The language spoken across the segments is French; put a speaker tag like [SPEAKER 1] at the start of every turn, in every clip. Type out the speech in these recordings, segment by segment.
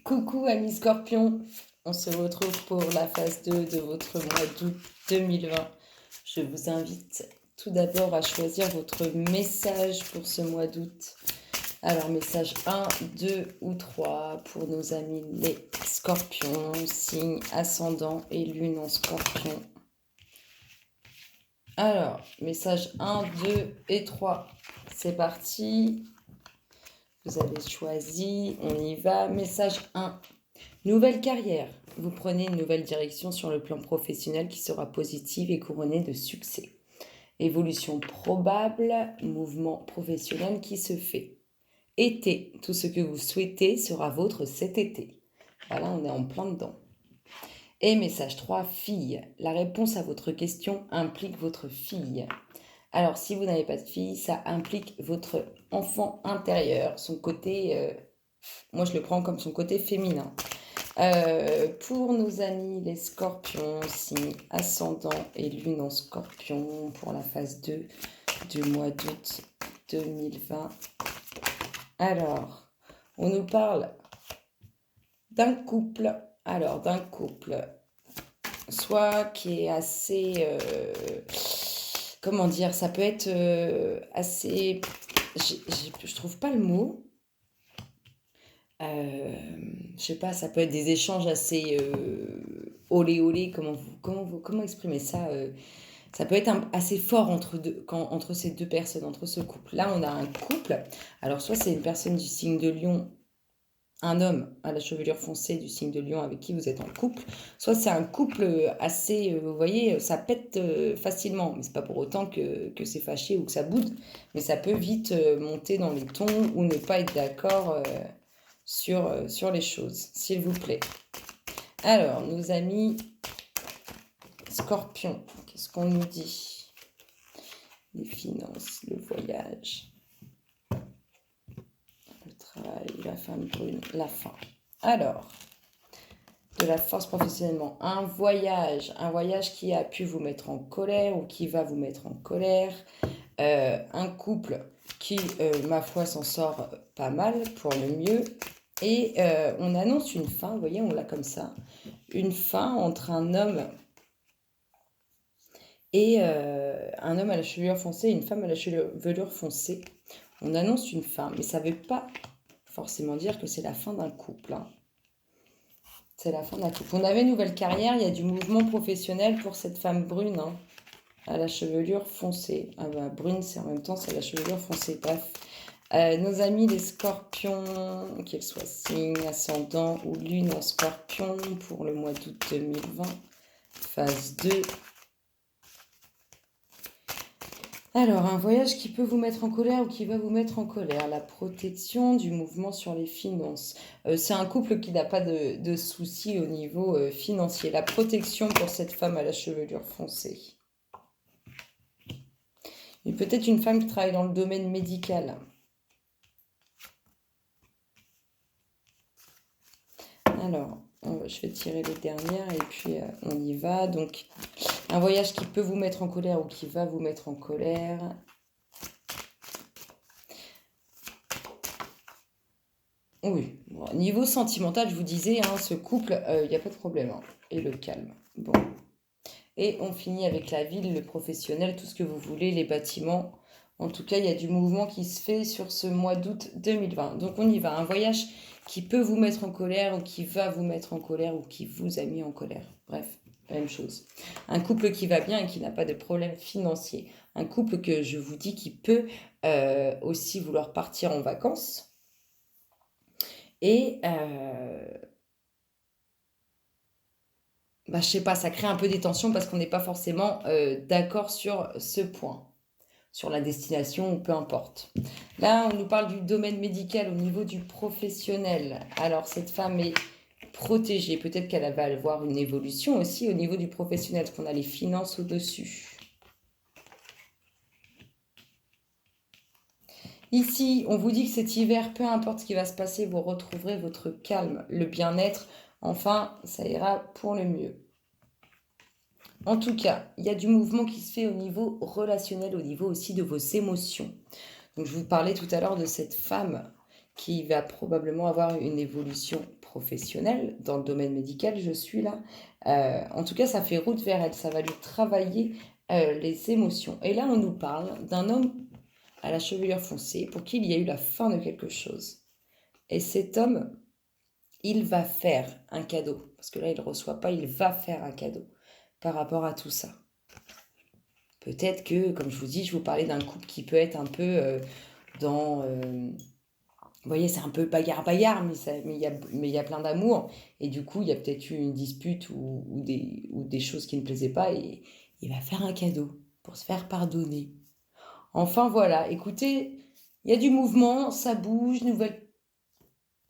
[SPEAKER 1] Coucou amis Scorpion, on se retrouve pour la phase 2 de votre mois d'août 2020. Je vous invite tout d'abord à choisir votre message pour ce mois d'août. Alors message 1, 2 ou 3 pour nos amis les Scorpions, signe ascendant et lune en Scorpion. Alors, message 1, 2 et 3, c'est parti. Vous avez choisi, on y va. Message 1. Nouvelle carrière. Vous prenez une nouvelle direction sur le plan professionnel qui sera positive et couronnée de succès. Évolution probable, mouvement professionnel qui se fait. Été. Tout ce que vous souhaitez sera vôtre cet été. Voilà, on est en plein dedans. Et message 3. Fille. La réponse à votre question implique votre fille. Alors, si vous n'avez pas de fille, ça implique votre enfant intérieur, son côté, moi je le prends comme son côté féminin. Pour nos amis les Scorpions, signe ascendant et lune en Scorpion pour la phase 2 du mois d'août 2020. Alors, on nous parle d'un couple. Alors, d'un couple, soit qui est assez... comment dire, ça peut être assez... Je trouve pas le mot. Je sais pas, ça peut être des échanges assez olé olé, comment exprimer ça ça peut être assez fort entre ces deux personnes, entre ce couple. Là, on a un couple. Alors, soit c'est une personne du signe de Lion, un homme à la chevelure foncée du signe de Lion avec qui vous êtes en couple, soit c'est un couple assez, vous voyez, ça pète facilement, mais c'est pas pour autant que c'est fâché ou que ça boude, mais ça peut vite monter dans les tons ou ne pas être d'accord sur les choses, s'il vous plaît. Alors, nos amis Scorpions, qu'est-ce qu'on nous dit? Les finances, le voyage, le travail, la femme brune, la fin. Alors, de la force professionnellement, un voyage qui a pu vous mettre en colère ou qui va vous mettre en colère, un couple qui, ma foi, s'en sort pas mal pour le mieux, et on annonce une fin, vous voyez, on l'a comme ça, une fin entre un homme et un homme à la chevelure foncée et une femme à la chevelure foncée. On annonce une fin, mais ça ne veut pas forcément dire que c'est la fin d'un couple. Hein. C'est la fin d'un couple. On avait une nouvelle carrière, il y a du mouvement professionnel pour cette femme brune, hein, à la chevelure foncée. Ah bah, brune, c'est en même temps, c'est la chevelure foncée. Bref. Nos amis les Scorpions, qu'ils soient signe, ascendant ou lune en Scorpion pour le mois d'août 2020, phase 2. Alors, un voyage qui peut vous mettre en colère ou qui va vous mettre en colère. La protection du mouvement sur les finances. C'est un couple qui n'a pas de soucis au niveau financier. La protection pour cette femme à la chevelure foncée. Et peut-être une femme qui travaille dans le domaine médical. Alors, je vais tirer les dernières et puis on y va. Donc, un voyage qui peut vous mettre en colère ou qui va vous mettre en colère. Oui, bon, niveau sentimental, je vous disais, hein, ce couple, il n'y a pas de problème. Hein, et le calme. Bon. Et on finit avec la ville, le professionnel, tout ce que vous voulez, les bâtiments. En tout cas, il y a du mouvement qui se fait sur ce mois d'août 2020. Donc on y va. Un voyage qui peut vous mettre en colère ou qui va vous mettre en colère ou qui vous a mis en colère. Bref, la même chose. Un couple qui va bien et qui n'a pas de problème financier. Un couple que je vous dis qui peut aussi vouloir partir en vacances. Et je sais pas, ça crée un peu des tensions parce qu'on n'est pas forcément d'accord sur ce point, sur la destination ou peu importe. Là, on nous parle du domaine médical au niveau du professionnel. Alors, cette femme est protégée. Peut-être qu'elle va avoir une évolution aussi au niveau du professionnel, parce qu'on a les finances au-dessus. Ici, on vous dit que cet hiver, peu importe ce qui va se passer, vous retrouverez votre calme, le bien-être. Enfin, ça ira pour le mieux. En tout cas, il y a du mouvement qui se fait au niveau relationnel, au niveau aussi de vos émotions. Donc, je vous parlais tout à l'heure de cette femme qui va probablement avoir une évolution professionnel, dans le domaine médical, je suis là. En tout cas, ça fait route vers elle, ça va lui travailler les émotions. Et là, on nous parle d'un homme à la chevelure foncée pour qui il y a eu la fin de quelque chose. Et cet homme, il va faire un cadeau. Parce que là, il ne reçoit pas, il va faire un cadeau par rapport à tout ça. Peut-être que, comme je vous dis, je vous parlais d'un couple qui peut être un peu dans... vous voyez, c'est un peu bagarre-bagarre, mais il y a plein d'amour. Et du coup, il y a peut-être eu une dispute ou des choses qui ne plaisaient pas. Et il va faire un cadeau pour se faire pardonner. Enfin, voilà. Écoutez, il y a du mouvement, ça bouge.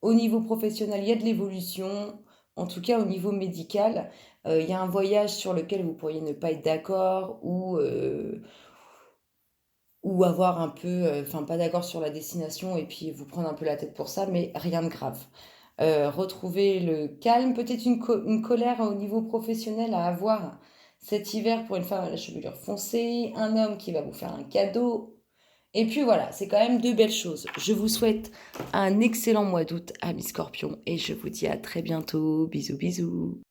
[SPEAKER 1] Au niveau professionnel, il y a de l'évolution. En tout cas, au niveau médical, il y a un voyage sur lequel vous pourriez ne pas être d'accord ou avoir un peu, enfin pas d'accord sur la destination et puis vous prendre un peu la tête pour ça, mais rien de grave. Retrouver le calme, peut-être une colère au niveau professionnel à avoir cet hiver pour une femme à la chevelure foncée, un homme qui va vous faire un cadeau. Et puis voilà, c'est quand même 2 belles choses. Je vous souhaite un excellent mois d'août, amis Scorpions, et je vous dis à très bientôt. Bisous, bisous.